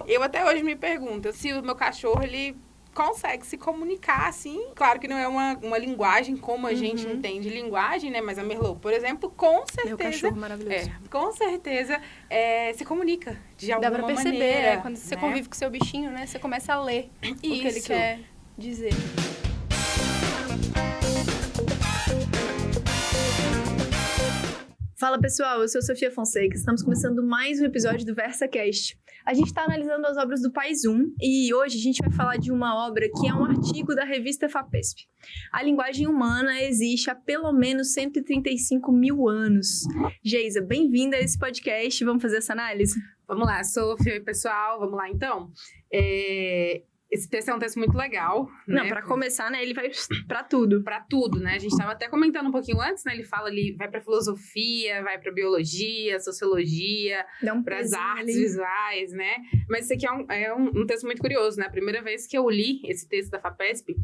Eu até hoje me pergunto se o meu cachorro, ele consegue se comunicar, assim. Claro que não é uma linguagem como a gente entende linguagem, né? Mas a Merlot, por exemplo, com certeza... Meu cachorro maravilhoso. Com certeza se comunica de alguma maneira. Dá pra perceber, quando você convive com o seu bichinho, né? Você começa a ler o que ele quer dizer. Fala pessoal, eu sou Sofia Fonseca, estamos começando mais um episódio do VersaCast. A gente está analisando as obras do País 1 e hoje a gente vai falar de uma obra que é um artigo da revista FAPESP. A linguagem humana existe há pelo menos 135 mil anos. Geisa, bem-vinda a esse podcast, vamos fazer essa análise? Vamos lá, Sofia e pessoal, vamos lá então. Esse texto é um texto muito legal, Não, né? para começar, né, ele vai para tudo. Para tudo, né? A gente estava até comentando um pouquinho antes, né? Ele fala ali, vai para filosofia, vai para biologia, sociologia, para as artes visuais, né? Mas isso aqui é um texto muito curioso, né? A primeira vez que eu li esse texto da FAPESP,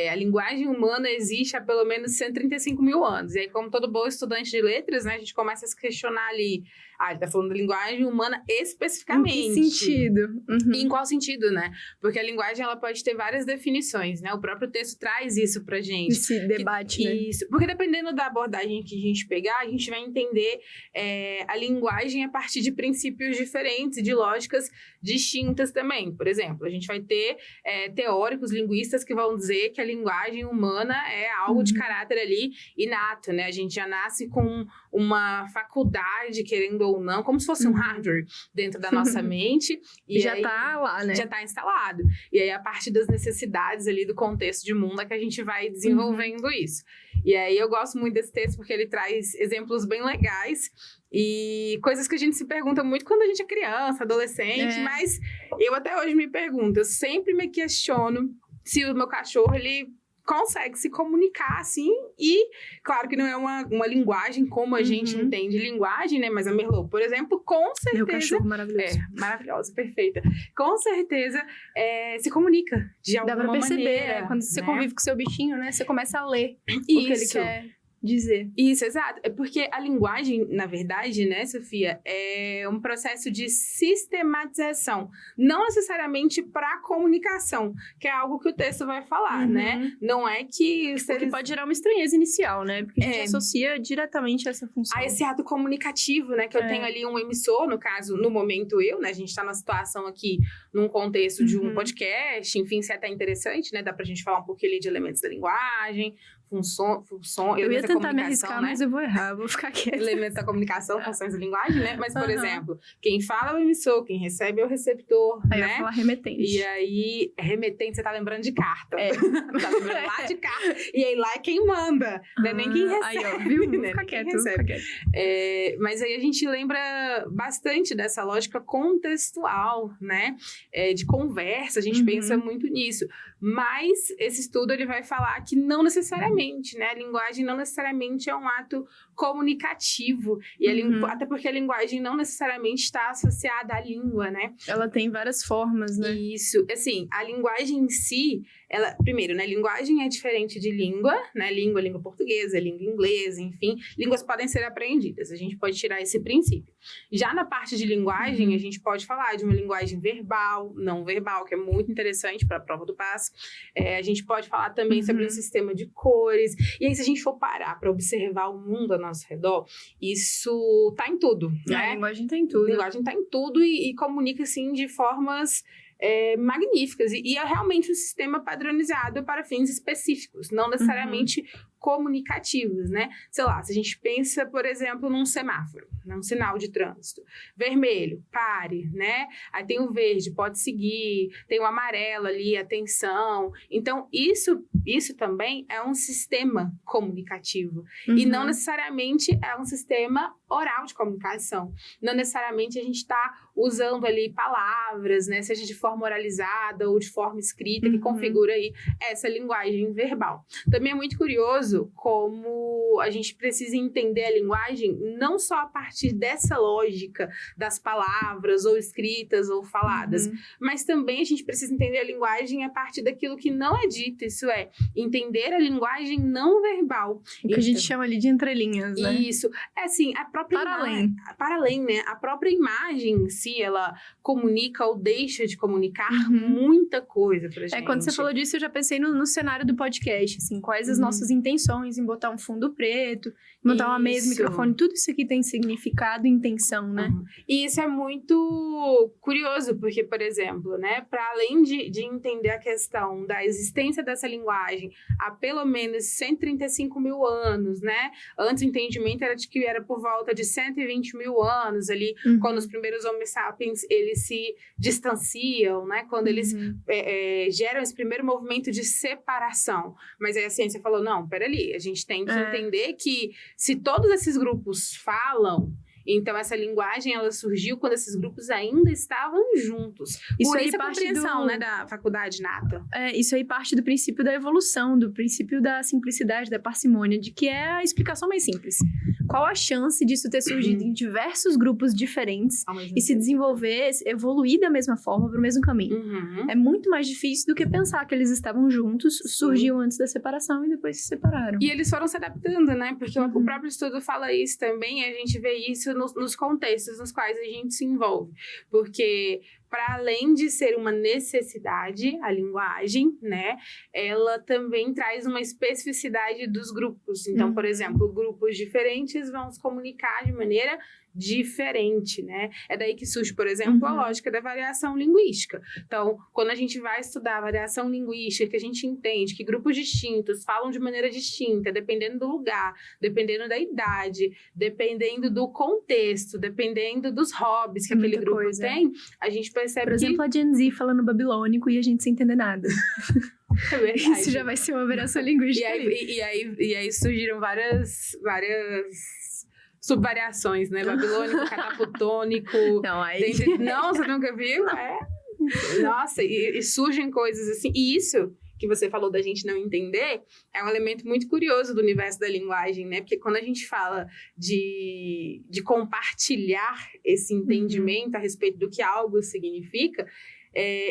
a linguagem humana existe há pelo menos 135 mil anos. E aí, como todo bom estudante de letras, né? A gente começa a se questionar ali. Ele tá falando da linguagem humana especificamente. Em que sentido? E em qual sentido, né? Porque a linguagem, ela pode ter várias definições, né? O próprio texto traz isso pra gente. Esse debate, né? Isso. Porque dependendo da abordagem que a gente pegar, a gente vai entender a linguagem a partir de princípios diferentes, de lógicas distintas também. Por exemplo, a gente vai ter teóricos, linguistas que vão dizer que a linguagem humana é algo de caráter ali inato, né? A gente já nasce com uma faculdade, querendo ou não, como se fosse um hardware dentro da nossa mente. E já tá lá, né? Já tá instalado. E aí, a partir das necessidades ali do contexto de mundo, é que a gente vai desenvolvendo isso. E aí, eu gosto muito desse texto, porque ele traz exemplos bem legais e coisas que a gente se pergunta muito quando a gente é criança, adolescente, mas eu até hoje me pergunto, eu sempre me questiono se o meu cachorro, ele consegue se comunicar, assim, e claro que não é uma linguagem como a gente entende linguagem, né, mas a Merlot, por exemplo, com certeza... Meu cachorro maravilhoso. Maravilhosa, perfeita. Com certeza se comunica de alguma maneira. Dá pra perceber, quando você convive com o seu bichinho, né, você começa a ler o que ele quer dizer. Isso, exato. É porque a linguagem, na verdade, né, Sofia, é um processo de sistematização, não necessariamente para comunicação, que é algo que o texto vai falar, né? Não é que... O que pode gerar uma estranheza inicial, né? Porque a gente associa diretamente a essa função. A esse ato comunicativo, né? Que eu tenho ali um emissor, no caso, no momento eu, né? A gente tá numa situação aqui, num contexto de um podcast, enfim, isso é até interessante, né? Dá pra gente falar um pouquinho ali de elementos da linguagem, função, eu ia tentar me arriscar, né? Mas eu vou errar, eu vou ficar quieta. Elementos da comunicação, funções da linguagem, né? Mas, por exemplo, quem fala é o emissor, quem recebe é o receptor, aí né? Eu ia falar remetente. E aí, remetente, você tá lembrando de carta. Tá lembrando lá de carta. E aí, lá é quem manda, não é nem quem recebe. Aí, ó, viu? Vou ficar quieto, mas aí a gente lembra bastante dessa lógica contextual, né? De conversa, a gente pensa muito nisso. Mas esse estudo, ele vai falar que não necessariamente, né? A linguagem não necessariamente é um ato comunicativo. E até porque a linguagem não necessariamente está associada à língua, né? Ela tem várias formas, né? Isso. Assim, a linguagem em si, primeiro, né? Linguagem é diferente de língua, né? Língua portuguesa, língua inglesa, enfim. Línguas podem ser aprendidas. A gente pode tirar esse princípio. Já na parte de linguagem, a gente pode falar de uma linguagem verbal, não verbal, que é muito interessante para a prova do PAS. A gente pode falar também sobre um sistema de cores. E aí, se a gente for parar para observar o mundo ao nosso redor, isso tá em tudo, né? A linguagem tá em tudo. A linguagem tá em tudo e comunica, assim, de formas magníficas. E é realmente um sistema padronizado para fins específicos, não necessariamente comunicativos, né? Sei lá, se a gente pensa, por exemplo, num semáforo, num sinal de trânsito. Vermelho, pare, né? Aí tem o verde, pode seguir. Tem o amarelo ali, atenção. Então, isso também é um sistema comunicativo. E não necessariamente é um sistema oral de comunicação. Não necessariamente a gente está usando ali palavras, né? Seja de forma oralizada ou de forma escrita, que configura aí essa linguagem verbal. Também é muito curioso como a gente precisa entender a linguagem não só a partir dessa lógica das palavras ou escritas ou faladas, mas também a gente precisa entender a linguagem a partir daquilo que não é dito, isso é, entender a linguagem não verbal. O que a gente chama ali de entrelinhas, né? Isso. É assim, a própria para além, né? A própria imagem em si, distancia, ela comunica ou deixa de comunicar muita coisa pra gente. Quando você falou disso, eu já pensei no cenário do podcast, assim, quais as nossas intenções em botar um fundo preto, montar uma mesa, microfone, tudo isso aqui tem significado e intenção, né? E isso é muito curioso, porque, por exemplo, né, para além de entender a questão da existência dessa linguagem há pelo menos 135 mil anos, né? Antes o entendimento era de que era por volta de 120 mil anos ali, quando os primeiros Homo sapiens, eles se distanciam, né? Quando eles geram esse primeiro movimento de separação. Mas aí a ciência falou, não, peraí, a gente tem que entender que se todos esses grupos falam, então essa linguagem ela surgiu quando esses grupos ainda estavam juntos. Isso Por aí isso a parte compreensão, né, da faculdade nata. Isso aí parte do princípio da evolução, do princípio da simplicidade, da parcimônia, de que é a explicação mais simples. Qual a chance disso ter surgido em diversos grupos diferentes e se desenvolver, evoluir da mesma forma para o mesmo caminho? É muito mais difícil do que pensar que eles estavam juntos, surgiam antes da separação e depois se separaram. E eles foram se adaptando, né? Porque o próprio estudo fala isso também, e a gente vê isso nos contextos nos quais a gente se envolve. Porque, para além de ser uma necessidade, a linguagem, né? Ela também traz uma especificidade dos grupos. Então, por exemplo, grupos diferentes vão se comunicar de maneira diferente, né? É daí que surge, por exemplo, a lógica da variação linguística. Então, quando a gente vai estudar a variação linguística, que a gente entende que grupos distintos falam de maneira distinta, dependendo do lugar, dependendo da idade, dependendo do contexto, dependendo dos hobbies que aquele grupo tem, a gente percebe por exemplo, a Gen Z falando babilônico e a gente sem entender nada. É verdade. Isso já vai ser uma variação linguística. E aí surgiram várias subvariações, né? Babilônico, catapotônico. Não, você nunca viu? Nossa, e surgem coisas assim. E isso que você falou da gente não entender é um elemento muito curioso do universo da linguagem, né? Porque quando a gente fala de compartilhar esse entendimento a respeito do que algo significa,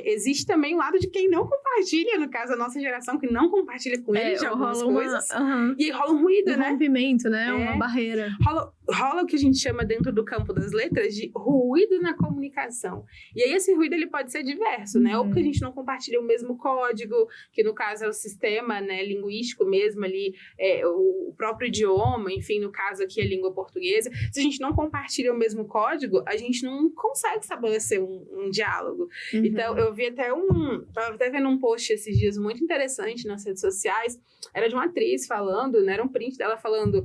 existe também o lado de quem não compartilha, no caso, a nossa geração, que não compartilha com eles de algumas coisas. E aí rola um ruído, né? Rompimento, né? Uma barreira. Rola o que a gente chama dentro do campo das letras de ruído na comunicação. E aí esse ruído ele pode ser diverso, né? Ou porque a gente não compartilha o mesmo código, que no caso é o sistema, né, linguístico mesmo ali, o próprio idioma, enfim, no caso aqui a língua portuguesa. Se a gente não compartilha o mesmo código, a gente não consegue estabelecer um diálogo. Então, eu vi tava até vendo um post esses dias muito interessante nas redes sociais, era de uma atriz falando, né, era um print dela falando,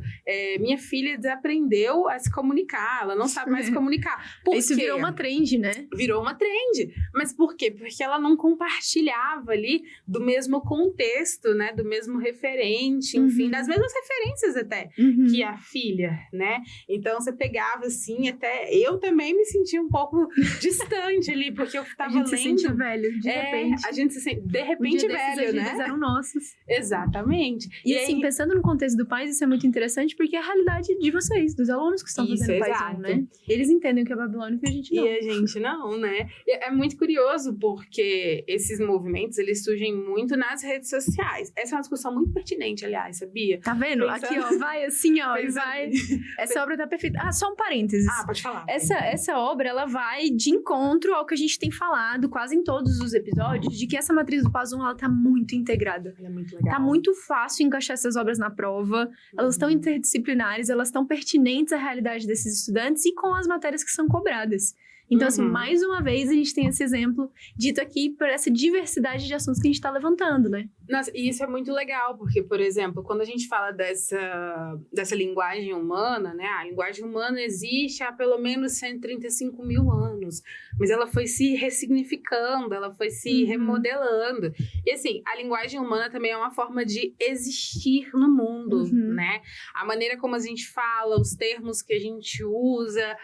minha filha desaprendeu a se comunicar, ela não sabe mais se comunicar. Por Isso quê? virou uma trend, né? Virou uma trend. Mas por quê? Porque ela não compartilhava ali do mesmo contexto, né, do mesmo referente, enfim, das mesmas referências até, que a filha, né? Então, você pegava assim, até eu também me sentia um pouco distante ali, porque eu tava lendo. Se sente velho, de repente. A gente se sente, de repente, velho, né? Eles eram nossos. Exatamente. E assim, aí, pensando no contexto do país, isso é muito interessante, porque é a realidade de vocês, dos alunos que estão fazendo o País 1, né? Eles entendem o que é babilônico e a gente não. E a gente não, né? E é muito curioso, porque esses movimentos, eles surgem muito nas redes sociais. Essa é uma discussão muito pertinente, aliás, sabia? Tá vendo? Aqui, ó, vai assim, ó, e vai. Essa obra tá perfeita. Só um parênteses. Pode falar. Essa obra, ela vai de encontro ao que a gente tem falado quase em todos os episódios, de que essa matriz do PAS 1, ela tá muito integrada. Ela é muito legal. Tá muito fácil encaixar essas obras na prova, elas estão interdisciplinares, elas estão pertinentes à realidade desses estudantes e com as matérias que são cobradas. Então, assim, mais uma vez, a gente tem esse exemplo dito aqui por essa diversidade de assuntos que a gente tá levantando, né? Nossa, e isso é muito legal, porque, por exemplo, quando a gente fala dessa linguagem humana, né? A linguagem humana existe há pelo menos 135 mil anos, mas ela foi se ressignificando, ela foi se remodelando. E, assim, a linguagem humana também é uma forma de existir no mundo, né? A maneira como a gente fala, os termos que a gente usa,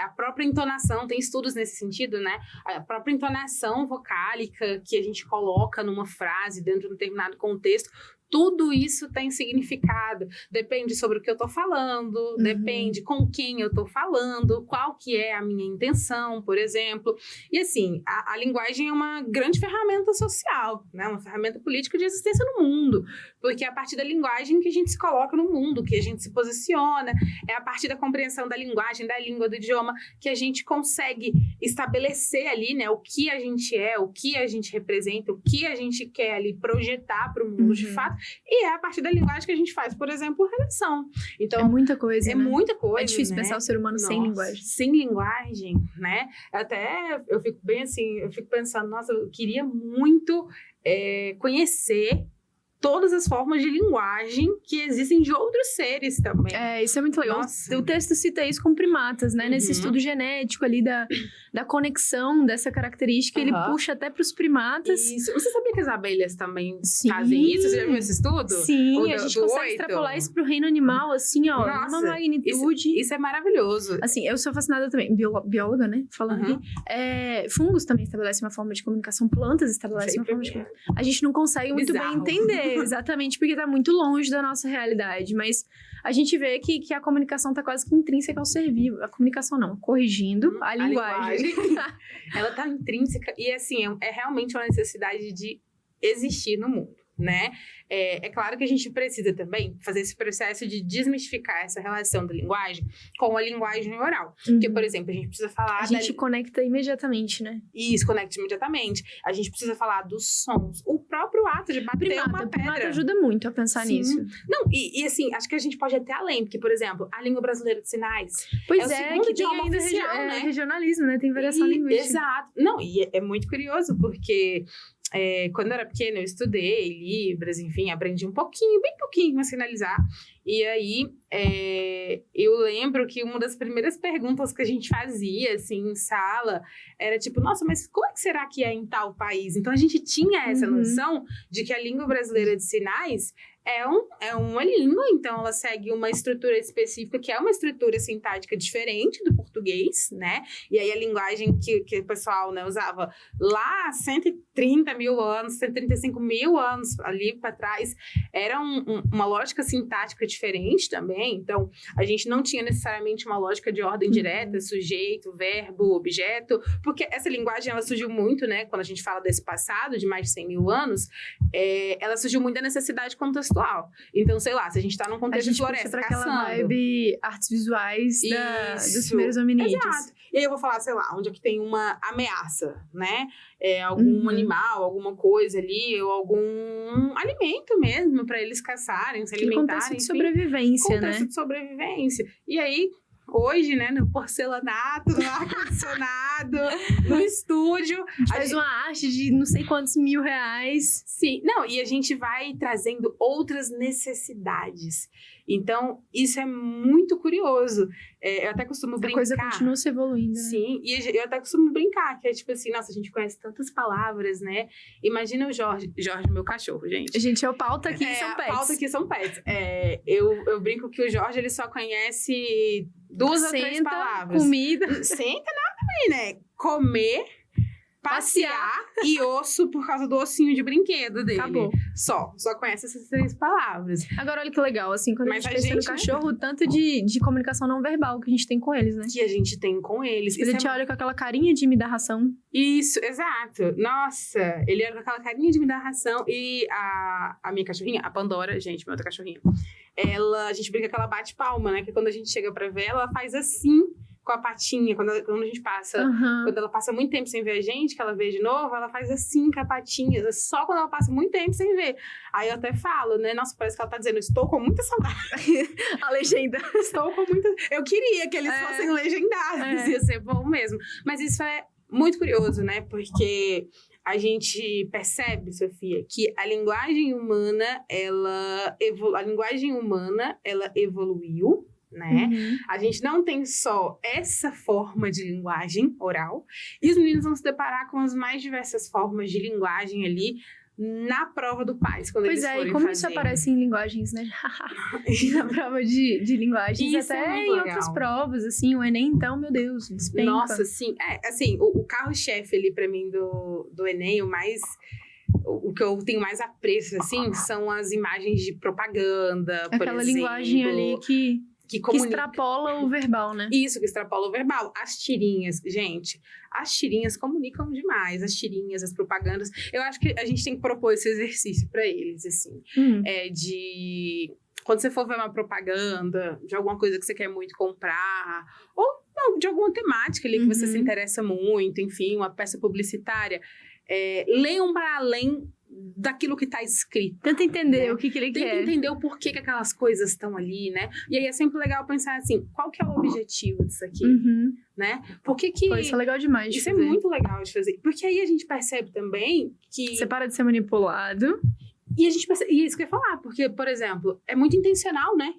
a própria entonação, tem estudos nesse sentido, né? A própria entonação vocálica que a gente coloca numa frase dentro de um determinado contexto, tudo isso tem significado. Depende sobre o que eu estou falando, depende com quem eu estou falando, qual que é a minha intenção, por exemplo. E assim, a linguagem é uma grande ferramenta social, né? Uma ferramenta política de existência no mundo, porque é a partir da linguagem que a gente se coloca no mundo, que a gente se posiciona, é a partir da compreensão da linguagem, da língua, do idioma, que a gente consegue estabelecer ali, né, o que a gente é, o que a gente representa, o que a gente quer ali projetar para o mundo de fato. E é a partir da linguagem que a gente faz, por exemplo, redação. Então, é muita coisa, né? Muita coisa, é difícil, né? pensar o ser humano sem linguagem. Sem linguagem, né? Até eu fico bem assim, eu fico pensando, nossa, eu queria muito conhecer todas as formas de linguagem que existem de outros seres também. Isso é muito legal. Nossa. O texto cita isso com primatas, né? Nesse estudo genético ali da conexão dessa característica, ele puxa até para os primatas. Isso. Você sabia que as abelhas também fazem isso? Você já viu esse estudo? Sim, a gente consegue extrapolar isso para o reino animal, assim, ó, numa magnitude. Isso é maravilhoso. Assim, eu sou fascinada também, bióloga, né? Falando aqui. Fungos também estabelecem uma forma de comunicação, plantas estabelecem uma forma de comunicação. A gente não consegue muito bem entender. Exatamente, porque tá muito longe da nossa realidade, mas a gente vê que a comunicação tá quase que intrínseca ao ser vivo. A comunicação não, corrigindo a linguagem. Ela tá intrínseca e assim, é realmente uma necessidade de existir no mundo, né? É claro que a gente precisa também fazer esse processo de desmistificar essa relação da linguagem com a linguagem oral. Porque, por exemplo, a gente precisa falar... A gente conecta imediatamente, né? Isso, conecta imediatamente. A gente precisa falar dos sons. O próprio ato de bater uma pedra. Primata ajuda muito a pensar nisso. Não, e assim, acho que a gente pode ir até além. Porque, por exemplo, a língua brasileira de sinais pois é o segundo que idioma tem ainda oficial, né? Regionalismo, né? Tem variação linguística. Exato. Não, e é muito curioso, porque... quando eu era pequena, eu estudei Libras, enfim, aprendi um pouquinho, bem pouquinho a sinalizar. E aí, eu lembro que uma das primeiras perguntas que a gente fazia, assim, em sala, era tipo, nossa, mas como é que será que é em tal país? Então, a gente tinha essa noção de que a língua brasileira de sinais é uma língua, então ela segue uma estrutura específica, que é uma estrutura sintática diferente do português, né? E aí a linguagem que o pessoal, né, usava lá 130 mil anos, 135 mil anos ali para trás, era uma lógica sintática diferente também. Então, a gente não tinha necessariamente uma lógica de ordem direta, sujeito, verbo, objeto, porque essa linguagem, ela surgiu muito, né? Quando a gente fala desse passado, de mais de 100 mil anos, ela surgiu muito da necessidade contextual. Então, sei lá, se a gente tá num contexto de floresta, pra aquela vibe artes visuais dos primeiros hominídeos. Exato. E aí eu vou falar, sei lá, onde é que tem uma ameaça, né? Algum animal, alguma coisa ali, ou algum alimento mesmo, para eles caçarem, se alimentarem. Contexto de sobrevivência, né? Contexto de sobrevivência. E aí... Hoje, né, no porcelanato, no ar-condicionado, no estúdio. A gente faz uma arte de não sei quantos mil reais. Sim, não, e a gente vai trazendo outras necessidades. Então, isso é muito curioso. Eu até costumo brincar. A coisa continua se evoluindo, né? Sim, e eu até costumo brincar, que é tipo assim, nossa, a gente conhece tantas palavras, né? Imagina o Jorge, meu cachorro, gente. Gente, é o pauta aqui são pets. Pauta aqui são pets. Eu brinco que o Jorge, ele só conhece 2 ou 3 palavras. Comida. Senta nada aí, né? Comer, passear e osso por causa do ossinho de brinquedo dele. Acabou. Só conhece essas 3 palavras. Agora, olha que legal, assim, quando a gente pensa no cachorro, o tanto de comunicação não verbal que a gente tem com eles, né? Que a gente tem com eles. A gente olha com aquela carinha de me dar ração. Isso, exato. Nossa, ele era com aquela carinha de me dar ração. E a minha cachorrinha, a Pandora, gente, minha outra cachorrinha, a gente brinca que ela bate palma, né? Que quando a gente chega pra ver, ela faz assim... com a patinha, quando a gente passa, quando ela passa muito tempo sem ver a gente, que ela vê de novo, ela faz assim com a patinha, só quando ela passa muito tempo sem ver. Aí eu até falo, né, nossa, parece que ela tá dizendo, estou com muita saudade. A legenda. Estou com muita... Eu queria que eles fossem legendados, ia ser bom mesmo. Mas isso é muito curioso, né, porque... A gente percebe, Sofia, que a linguagem humana, ela evoluiu, né? A gente não tem só essa forma de linguagem oral, e os meninos vão se deparar com as mais diversas formas de linguagem ali na prova do PAS, quando eles forem fazer. Como isso aparece em linguagens, né? Na prova de linguagens, isso até em outras provas, assim, o Enem, então, meu Deus, despenca. Nossa, sim. Assim, o carro-chefe ali pra mim do Enem, o o que eu tenho mais apreço, assim, são as imagens de propaganda, por Aquela exemplo. linguagem ali que extrapola o verbal, né? Isso, que extrapola o verbal. As tirinhas, gente, as tirinhas comunicam demais. As tirinhas, as propagandas. Eu acho que a gente tem que propor esse exercício para eles, assim. Quando você for ver uma propaganda de alguma coisa que você quer muito comprar, ou não, de alguma temática ali que você se interessa muito, enfim, uma peça publicitária, leiam para além daquilo que está escrito. Tenta entender o que ele quer. Tenta entender o porquê que aquelas coisas estão ali, né? E aí é sempre legal pensar assim, qual que é o objetivo disso aqui, né? Por que que... Pô, isso é legal demais de fazer. Isso é muito legal de fazer. Porque aí a gente percebe também que... Você para de ser manipulado. E a gente percebe... E é isso que eu ia falar, porque, por exemplo, é muito intencional, né?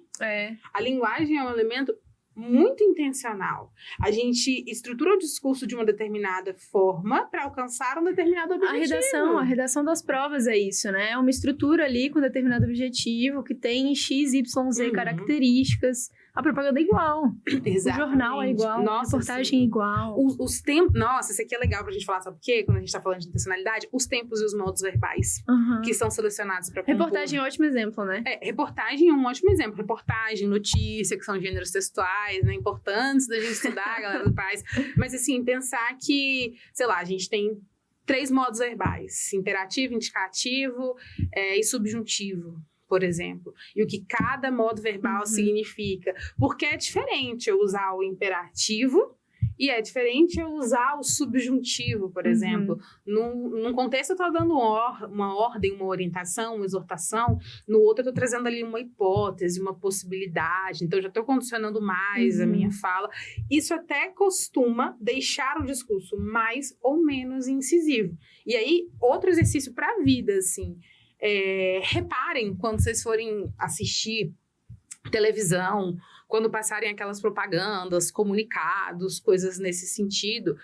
A linguagem é um elemento muito intencional. A gente estrutura o discurso de uma determinada forma para alcançar um determinado objetivo. A redação das provas é isso, né? É uma estrutura ali com determinado objetivo que tem X, Y, Z características. A propaganda é igual. Exatamente. O jornal é igual. A reportagem é igual. Os tempos... Nossa, isso aqui é legal pra gente falar, sabe por quê? Quando a gente tá falando de intencionalidade, os tempos e os modos verbais que são selecionados pra compor. Reportagem é um ótimo exemplo, né? Reportagem é um ótimo exemplo. Reportagem, notícia, que são gêneros textuais, né? Importantes da gente estudar, galera do país. Mas, assim, pensar que, sei lá, a gente tem 3 modos verbais. Imperativo, indicativo e subjuntivo, por exemplo. E o que cada modo verbal significa. Porque é diferente eu usar o imperativo e é diferente eu usar o subjuntivo, por exemplo. Num contexto eu estou dando uma ordem, uma orientação, uma exortação. No outro eu estou trazendo ali uma hipótese, uma possibilidade. Então eu já estou condicionando mais a minha fala. Isso até costuma deixar o discurso mais ou menos incisivo. E aí, outro exercício para a vida, assim... reparem quando vocês forem assistir televisão, quando passarem aquelas propagandas, comunicados, coisas nesse sentido,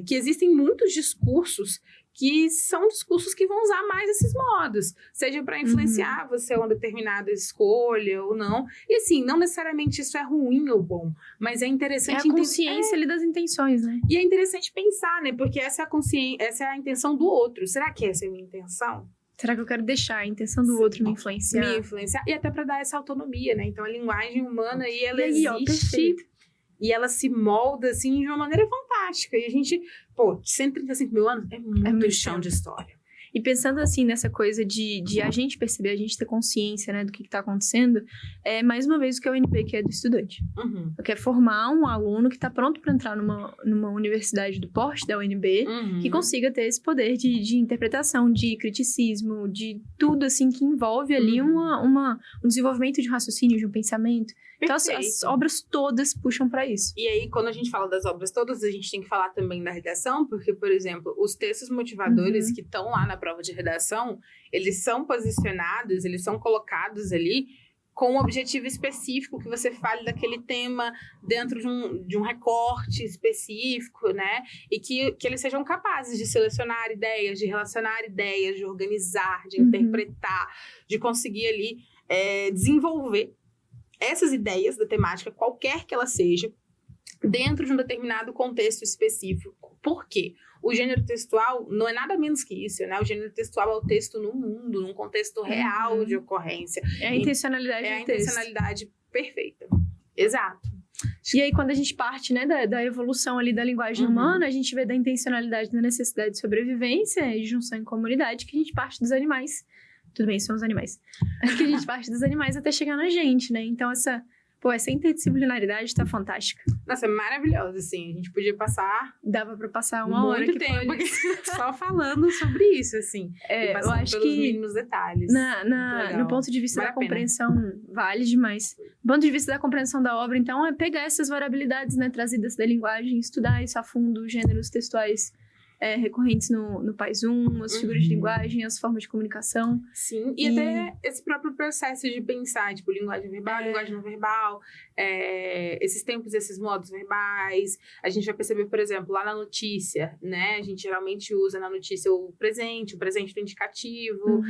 que existem muitos discursos que são discursos que vão usar mais esses modos, seja para influenciar você a uma determinada escolha ou não. E assim, não necessariamente isso é ruim ou bom, mas é interessante... É a consciência ali das intenções, né? E é interessante pensar, né? Porque essa é a intenção do outro. Será que essa é a minha intenção? Será que eu quero deixar a intenção do outro me influenciar? Me influenciar. E até para dar essa autonomia, né? Então, a linguagem humana, ela existe. Perfeito. E ela se molda, assim, de uma maneira fantástica. E a gente... 135 mil anos é muito chão de história. E pensando assim nessa coisa de a gente perceber, a gente ter consciência, né, do que está acontecendo, mais uma vez o que é o UNB, que é do estudante. Que é formar um aluno que está pronto para entrar numa universidade do porte da UNB, que consiga ter esse poder de interpretação, de criticismo, de tudo assim que envolve ali um desenvolvimento de um raciocínio, de um pensamento. Então as obras todas puxam para isso. E aí, quando a gente fala das obras todas, a gente tem que falar também da redação, porque, por exemplo, os textos motivadores que estão lá na prova de redação, eles são posicionados, eles são colocados ali com um objetivo específico, que você fale daquele tema dentro de um recorte específico, né? E que eles sejam capazes de selecionar ideias, de relacionar ideias, de organizar, de interpretar, de conseguir ali desenvolver essas ideias da temática, qualquer que ela seja, dentro de um determinado contexto específico. Por quê? O gênero textual não é nada menos que isso, né? O gênero textual é o texto no mundo, num contexto real de ocorrência. É a intencionalidade do texto. É a intencionalidade perfeita. Exato. E aí, quando a gente parte, né, da evolução ali da linguagem humana, a gente vê da intencionalidade, da necessidade de sobrevivência e junção em comunidade, que a gente parte dos animais. Tudo bem, são os animais. Que a gente parte dos animais até chegar na gente, né? Então, essa interdisciplinaridade tá fantástica. Nossa, é maravilhosa, assim. A gente podia passar... Dava pra passar uma hora muito tempo aqui só falando sobre isso, assim. E eu acho pelos que mínimos detalhes. No ponto de vista da compreensão, vale demais. Do ponto de vista da compreensão da obra, então, é pegar essas variabilidades, né, trazidas da linguagem, estudar isso a fundo, gêneros textuais recorrentes no PAIS-1, as figuras de linguagem, as formas de comunicação. Sim, e até esse próprio processo de pensar, tipo, linguagem verbal, linguagem não verbal, esses tempos, esses modos verbais. A gente vai perceber, por exemplo, lá na notícia, né? A gente geralmente usa na notícia o presente do indicativo,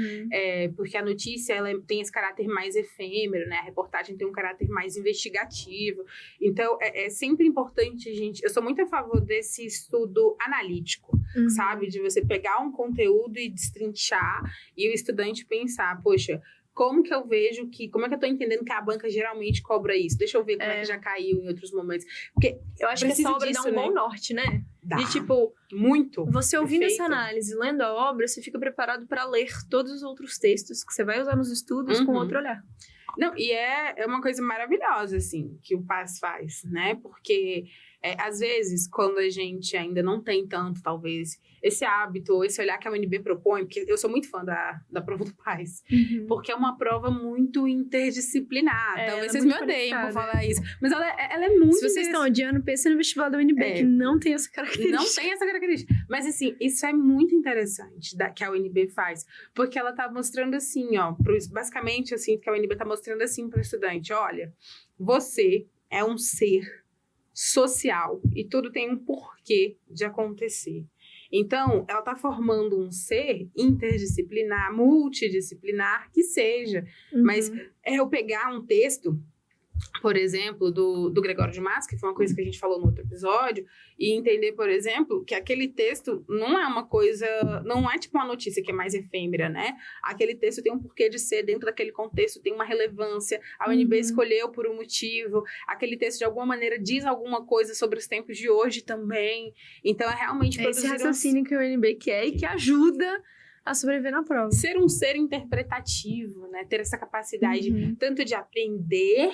porque a notícia ela tem esse caráter mais efêmero, né? A reportagem tem um caráter mais investigativo. Então, é sempre importante, gente... Eu sou muito a favor desse estudo analítico. sabe? De você pegar um conteúdo e destrinchar e o estudante pensar, poxa, como que eu vejo como é que eu tô entendendo que a banca geralmente cobra isso? Deixa eu ver como é que já caiu em outros momentos. Porque eu acho que essa obra dá um bom norte, né? Dá. De tipo, muito. Você ouvindo essa análise, lendo a obra, você fica preparado para ler todos os outros textos que você vai usar nos estudos com outro olhar. Não, e é uma coisa maravilhosa, assim, que o PAS faz, né? Porque, às vezes, quando a gente ainda não tem tanto, talvez, esse hábito, ou esse olhar que a UNB propõe, porque eu sou muito fã da prova do PAS, porque é uma prova muito interdisciplinar. Talvez vocês me odeiem por falar isso, mas ela é muito... Se vocês estão odiando, pense no vestibular da UNB, que não tem essa característica. Não tem essa característica. Mas, assim, isso é muito interessante que a UNB faz, porque ela tá mostrando assim, ó, basicamente, assim, que a UNB tá mostrando assim para o estudante, olha, você é um ser social e tudo tem um porquê de acontecer. Então, ela está formando um ser interdisciplinar, multidisciplinar, que seja. Mas eu pegar um texto, por exemplo, do Gregório de Matos, que foi uma coisa que a gente falou no outro episódio, e entender, por exemplo, que aquele texto não é uma coisa, não é tipo uma notícia que é mais efêmera, né? Aquele texto tem um porquê de ser, dentro daquele contexto tem uma relevância, a UNB escolheu por um motivo, aquele texto de alguma maneira diz alguma coisa sobre os tempos de hoje também, então é realmente esse raciocínio que a UNB quer e que ajuda a sobreviver na prova. Ser um ser interpretativo, né? Ter essa capacidade tanto de aprender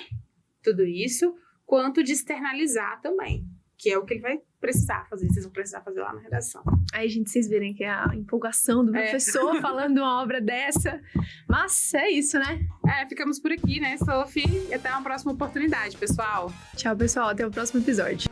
tudo isso, quanto de externalizar também, que é o que ele vai precisar fazer, vocês vão precisar fazer lá na redação. Aí, gente, vocês verem que é a empolgação do professor falando uma obra dessa, mas é isso, né? Ficamos por aqui, né, Sophie? E até uma próxima oportunidade, pessoal. Tchau, pessoal, até o próximo episódio.